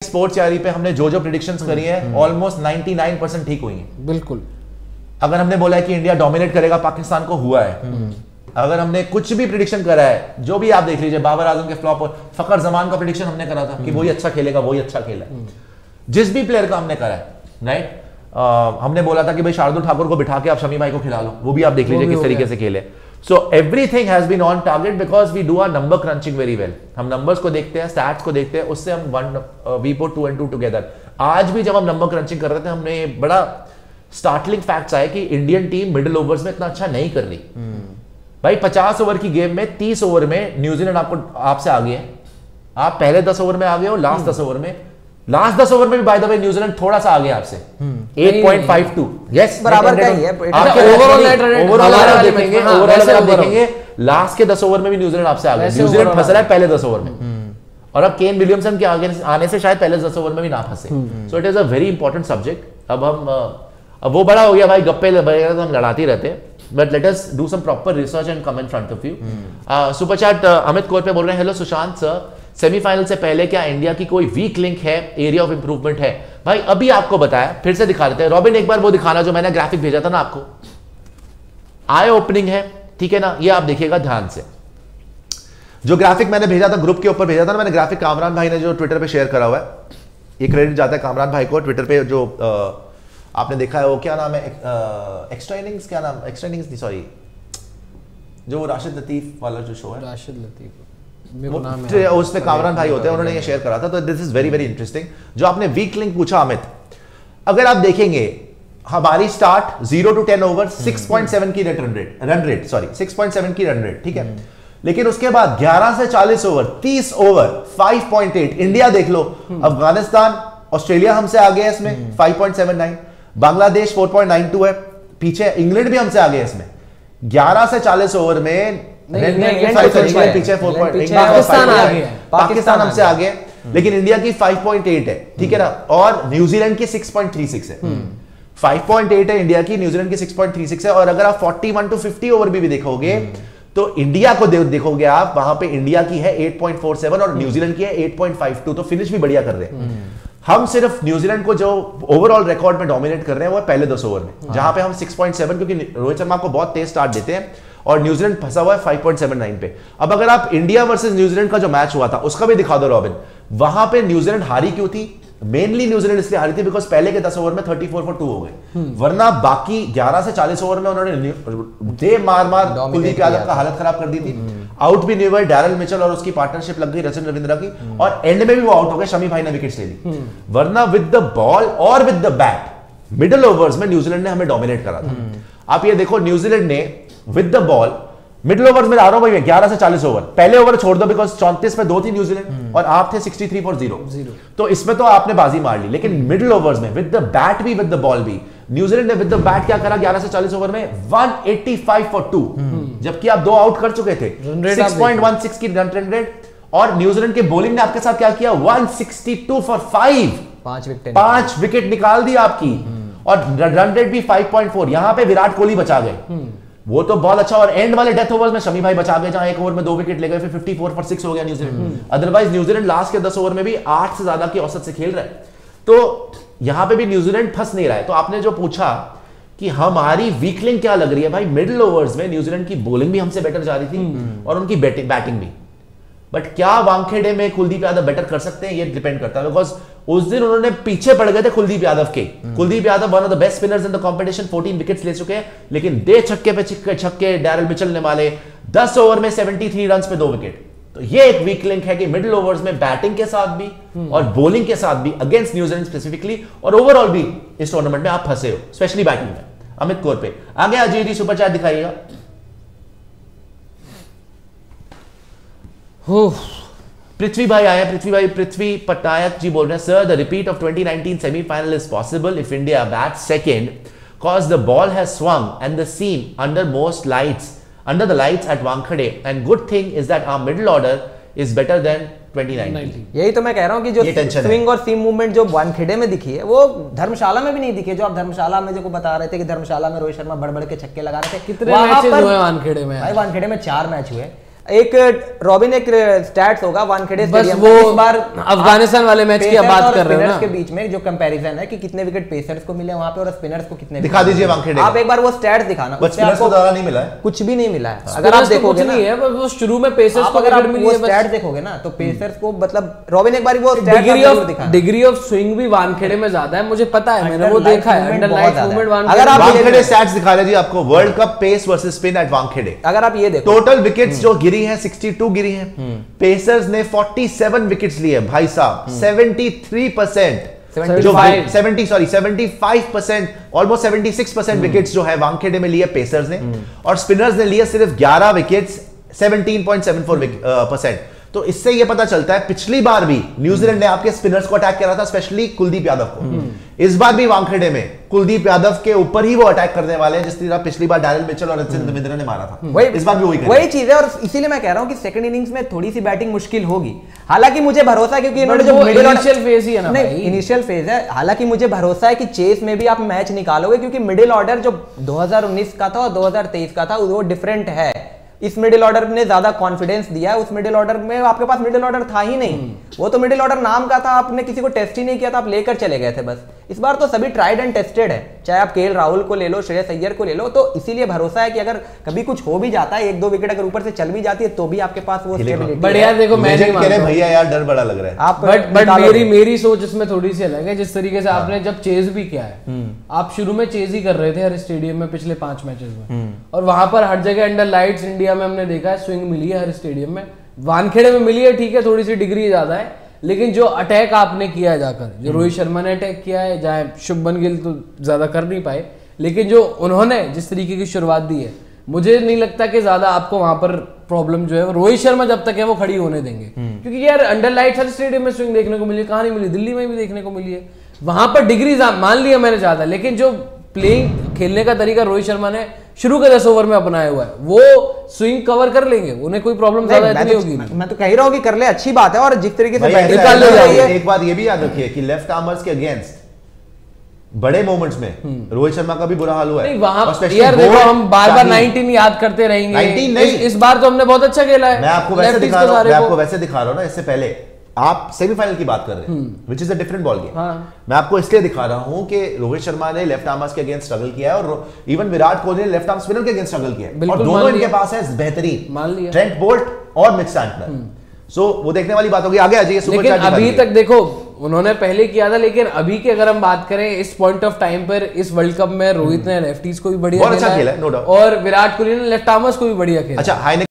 Sports यारी पे हमने जो जो प्रेडिक्शंस करी है ऑलमोस्ट 99% ठीक हुई हैं। बिल्कुल। अगर हमने बोला है कि इंडिया डोमिनेट करेगा पाकिस्तान को, हुआ है। अगर हमने कुछ भी प्रेडिक्शन करा है, जो भी आप देख लीजिए, बाबर आजम के फ्लॉप और फखर जमान का प्रेडिक्शन हमने करा था कि वही अच्छा खेलेगा, वही अच्छा खेला है। जिस भी प्लेयर का हमने करा है, राइट, हमने बोला था कि भाई शार्दुल ठाकुर को बिठा के आप शमी भाई को खिला लो, वो भी आप देख लीजिए किस तरीके से खेले। So everything has been on target because we do our number crunching very well. हम numbers को देखते हैं, stats को देखते हैं, उससे हम we put 2 and 2 together. आज भी जब हम number crunching कर रहे थे, हमने बड़ा startling facts आए कि इंडियन टीम मिडिल ओवर्स में इतना अच्छा नहीं कर रही। भाई 50 ओवर की गेम में 30 ओवर में न्यूजीलैंड आपसे आगे है। आप पहले 10 ओवर में आ गए हो, लास्ट 10 ओवर में, लास्ट 10 ओवर में भी बाय द वे न्यूजीलैंड थोड़ा सा आगे आपसे 8.52। यस, बराबर का ही है। ओवरऑल अगर देखेंगे, ओवरऑल अगर आप देखेंगे लास्ट के 10 ओवर में भी न्यूजीलैंड आपसे आगे। न्यूजीलैंड फंस रहा है पहले 10 ओवर में, और अब केन विलियमसन के आगे आने से शायद पहले 10 ओवर में भी ना फंसे। So it is a very important subject. अब वो बड़ा हो गया भाई, गप्पे वगैरह तो हम लड़ाते रहते हैं, but let us do some proper research and come in front of you. Super chat Amit Kaur पे बोल रहे हैं, हेलो सुशांत सर, सेमीफाइनल से पहले क्या इंडिया की कोई वीक लिंक है, एरिया ऑफ इंप्रूवमेंट है? भाई अभी आपको बताया, फिर से दिखा देते हैं। रॉबिन एक बार वो दिखाना जो मैंने ग्राफिक भेजा था ना आपको, आई ओपनिंग है, ठीक है ना, ये आप देखिएगा ध्यान से। जो ग्राफिक मैंने भेजा था, ग्रुप के ऊपर भेजा था ना मैंने ग्राफिक, कामरान भाई ने जो ट्विटर पे शेयर करा हुआ है, ये क्रेडिट जाता है कामरान भाई को। ट्विटर पे जो आपने देखा है वो क्या नाम है, एक्स्ट्रा इनिंग्स, क्या नाम, एक्स्ट्रा इनिंग्स नहीं, सॉरी, जो राशिद लतीफ वाला जो शो है, राशिद लतीफ, उसमें कामरान भाई होते हैं, उन्होंने ये शेयर करा था। तो this is very very interesting. जो आपने वीक लिंक पूछा अमित, अगर आप देखेंगे हमारी स्टार्ट 0 to 10 ओवर 6.7 की रन रेट, सॉरी 6.7 की रन रेट, ठीक है। लेकिन उसके बाद 11 से 40 ओवर 30 ओवर 5.8। इंडिया देख लो, अफगानिस्तान, ऑस्ट्रेलिया हमसे आगे है इसमें 5.79, बांग्लादेश 4.92 है, पीछे इंग्लैंड भी हमसे आगे है इसमें 11 से 40 ओवर में पीछे 4.8, पाकिस्तान हमसे आगे है, लेकिन इंडिया की 5.8 है, ठीक है ना, और न्यूजीलैंड की 6.36 है। 5.8 है इंडिया की, न्यूजीलैंड की 6.36 है। और अगर आप 41 to 50 ओवर भी देखोगे तो इंडिया को देखोगे आप, वहां पे इंडिया की है 8.47 और न्यूजीलैंड की है 8.52, तो फिनिश भी बढ़िया कर रहे हैं। हम सिर्फ न्यूजीलैंड को जो ओवरऑल रिकॉर्ड में डोमिनेट कर रहे हैं वो है पहले 10 ओवर में, जहां पे हम 6.7, क्योंकि रोहित शर्मा को बहुत तेज स्टार्ट देते हैं और न्यूजीलैंड फंसा हुआ है 5.79 पे। अब अगर आप इंडिया वर्सेस न्यूजीलैंड का जो मैच हुआ था उसका भी दिखा दो रॉबिन, वहां पे न्यूजीलैंड हारी क्यों थी? मेनली न्यूजीलैंड इसलिए हारी थी बिकॉज पहले के 10 ओवर में 34 for 2 हो गए, वरना बाकी 11 से 40 ओवर में उन्होंने दे मार कुलदीप यादव का हालत खराब कर दी थी। आउट भी नहीं हुए, डैरल मिचेल और उसकी पार्टनरशिप लग गई रचिन रविंद्रा की, और एंड में भी वो आउट हो गए, शमी भाई ने विकेट ले ली। वरना विद द बॉल और with the bat middle overs में न्यूजीलैंड ने हमें डोमिनेट करा था। आप ये देखो, न्यूजीलैंड ने with the ball middle overs में, आ रहा हूं भाई 11 से 40 ओवर, पहले ओवर छोड़ दो बिकॉज 34 में 2 थी न्यूजीलैंड और आप थे 63 for 0, तो इसमें तो आपने बाजी मार ली। लेकिन मिडिल ओवर्स में विद द बैट भी, विद द बॉल भी, न्यूजीलैंड ने विद द बैट क्या करा, 11 से 40 ओवर में 185 for 2, जबकि आप 2 आउट कर चुके थे, 6.16 की रन रेट। और न्यूजीलैंड के बॉलिंग ने आपके साथ क्या किया, 162 for 5, 5 विकेट निकाल दी आपकी, और रन रेट भी 5.4। यहां पे विराट कोहली बचा गए, वो तो बहुत अच्छा। और एंड वाले डेथ ओवर्स में शमी भाई बचा गए, जहां एक ओवर में 2 विकेट ले गए, फिर 54 for 6 हो गया न्यूजीलैंड। अदरवाइज न्यूजीलैंड लास्ट के 10 ओवर में भी 8 से ज्यादा की औसत से खेल रहा है, तो यहां पे भी न्यूजीलैंड फंस नहीं रहा है। तो आपने जो पूछा कि हमारी वीक लिंक क्या लग रही है, भाई मिडिल ओवर्स में न्यूजीलैंड की बॉलिंग भी हमसे बेटर जा रही थी और उनकी बैटिंग भी। बट क्या वानखेड़े में कुलदीप यादव बेटर कर सकते हैं, ये डिपेंड करता है, बिकॉज उस दिन उन्होंने पीछे पड़ गए थे कुलदीप यादव के। Kuldeep Yadav one of the best spinners in the competition, 14 wickets ले चुके हैं, लेकिन दे छक्के पे छक्के डैरल मिचेल ने मारे, 10 ओवर में 73 रन्स पे 2 विकेट। तो ये एक वीक लिंक है कि मिडिल ओवर्स में बैटिंग के साथ भी और बॉलिंग के साथ भी अगेंस्ट न्यूजीलैंड स्पेसिफिकली, और ओवरऑल भी इस टूर्नामेंट में आप फंसे हो, स्पेशली बैटिंग में। अमित कौर पे आगे अजय सुपर चैट दिखाइएगा। पृथ्वी भाई आए, पृथ्वी पटनायक जी बोल रहे हैं, sir the repeat of 2019 semifinal is possible if India bat second cause the ball has swung and the seam under the lights at Wankhede, and good thing is that our middle order is better than 2019। यही तो मैं कह रहा हूँ कि जो swing और सीम movement जो वानखेड़े में दिखी है वो धर्मशाला में भी नहीं दिखी है। जो आप धर्मशाला में जो बता रहे थे कि धर्मशाला में रोहित शर्मा बड़ के छक्के लगा रहे थे, कितने मैचेस हुए वानखेड़े में? भाई वानखेड़े में 4 मैच हुए। एक रॉबिन एक स्टैट्स होगा वानखेड़े स्टेडियम में इस बार अफगानिस्तान वाले मैच की बात कर रहे हो ना, के बीच में जो कंपैरिजन है कि कितने विकेट पेसर्स को मिले वहां पे और स्पिनर्स को कितने दिखा दीजिए वानखेड़े। आप एक बार वो स्टैट्स दिखाना, उससे आपको ज्यादा नहीं मिला है, कुछ भी नहीं मिला है। अगर आप देखोगे ना वो शुरू में पेसर्स को अगर आप वो स्टैट्स देखोगे ना तो पेसर्स को मतलब रॉबिन एक बार वो डिग्री ऑफ स्विंग भी वानखेड़े में ज्यादा है, मुझे पता है, मैंने वो देखा है अंडर लाइट मूवमेंट। अगर आप वानखेड़े स्टैट्स दिखा रहे जी आपको, world cup pace versus spin at Wankhede. अगर आप ये देखो टोटल विकेट्स जो गिरी हैं 62 गिरी हैं, पेसर्स ने 47 विकेट्स लिए भाई साहब, 73% जो 75% ऑलमोस्ट 76% विकेट्स जो है वानखेड़े में लिए पेसर्स ने, और स्पिनर्स ने लिए सिर्फ 11 विकेट्स 17.74%। तो इससे यह पता चलता है पिछली बार भी न्यूजीलैंड ने आपके स्पिनर्स को अटैक करा था, स्पेशली कुलदीप यादव को। इस बार भी वानखेड़े में कुलदीप यादव के ऊपर ही वो अटैक करने वाले हैं, जिस तरह पिछली बार डैरेल मिचेल और रचिन रविंद्र ने मारा था, इस बार भी वही चीज है। और इसीलिए मैं कह रहा हूं कि सेकंड इनिंग्स में थोड़ी सी बैटिंग मुश्किल होगी। हालांकि मुझे भरोसा है क्योंकि इन्होंने जो इनिशियल फेज ही है ना, नहीं इनिशियल फेज है, हालांकि मुझे भरोसा है कि चेस में भी आप मैच निकालोगे, क्योंकि मिडिल ऑर्डर जो 2019 का था और 2023 का था वो डिफरेंट है। इस मिडिल ऑर्डर ने ज्यादा कॉन्फिडेंस दिया है, उस मिडिल ऑर्डर में आपके पास मिडिल ऑर्डर था ही नहीं, वो तो मिडिल ऑर्डर नाम का था, आपने किसी को टेस्ट ही नहीं किया था, आप लेकर चले गए थे बस। इस बार तो सभी ट्राइड एंड टेस्टेड है, चाहे आप केएल राहुल को ले लो, श्रेयस अय्यर को ले लो, तो इसीलिए भरोसा है कि अगर कभी कुछ हो भी जाता है, 1-2 विकेट अगर ऊपर से चल भी जाती है तो भी आपके पास वो स्टेबिलिटी। बट यार देखो मैं नहीं मानता भैया यार डर बड़ा लग रहा है आप, बट मेरी सोच इसमें थोड़ी सी अलग है। जिस तरीके से आपने जब चेज भी किया है, आप शुरू में चेज ही कर रहे थे हर स्टेडियम में पिछले 5 मैचेस में, और वहां पर हर जगह अंडर लाइट्स इंडिया में हमने देखा है स्विंग मिली है हर स्टेडियम में, वानखेड़े में मिली है, ठीक है थोड़ी सी डिग्री ज्यादा है, लेकिन जो अटैक आपने किया है जाकर, जो रोहित शर्मा ने अटैक किया है, चाहे शुभमन गिल तो ज्यादा कर नहीं पाए, लेकिन जो उन्होंने जिस तरीके की शुरुआत दी है, मुझे नहीं लगता कि ज्यादा आपको वहां पर प्रॉब्लम जो है रोहित शर्मा जब तक है वो खड़ी होने देंगे। क्योंकि यार अंडर लाइट हर स्टेडियम में स्विंग देखने को मिली, कहां नहीं मिली, दिल्ली में भी देखने को मिली है, वहां पर डिग्री मान लिया मैंने ज्यादा, लेकिन जो प्लेइंग खेलने का तरीका रोहित शर्मा ने शुरू के 10 ओवर में अपनाया हुआ है, वो स्विंग कवर कर लेंगे, उन्हें कोई प्रॉब्लम ज्यादा इतनी होगी नहीं। मैं तो कह ही रहा हूं कि कर ले, अच्छी बात है। और जिस तरीके से एक बात ये भी याद रखिए कि लेफ्ट आर्मर्स के अगेंस्ट बड़े मोमेंट्स में रोहित शर्मा का भी बुरा हाल हुआ है। वहां यार देखो हम बार-बार 19 याद करते रहेंगे, 19 नहीं, इस बार तो हमने बहुत अच्छा खेला है। मैं आपको वैसे दिखा रहा हूं ना, इससे पहले आप सेमीफाइनल की बात कर रहे हैं, which is a different ball game. मैं आपको इसलिए दिखा रहा हूं कि रोहित शर्मा ने लेफ्ट आर्मर्स के अगेंस्ट स्ट्रगल किया है, और इवन विराट कोहली ने लेफ्ट आर्म स्पिनर के अगेंस्ट स्ट्रगल किया है, और दोनों इनके पास है बेहतरीन, ट्रेंट बोल्ट और मिच सैंटनर। सो वो देखने वाली बात होगी। आगे आ जाइए। लेकिन अभी तक देखो उन्होंने पहले किया था, लेकिन अभी की अगर हम बात करें इस पॉइंट ऑफ टाइम पर, इस वर्ल्ड कप में रोहित ने लेफ्टीज को भी बढ़िया खेला है, नो डाउट, और विराट कोहली ने लेफ्ट आर्मर्स को भी बढ़िया खेला। अच्छा,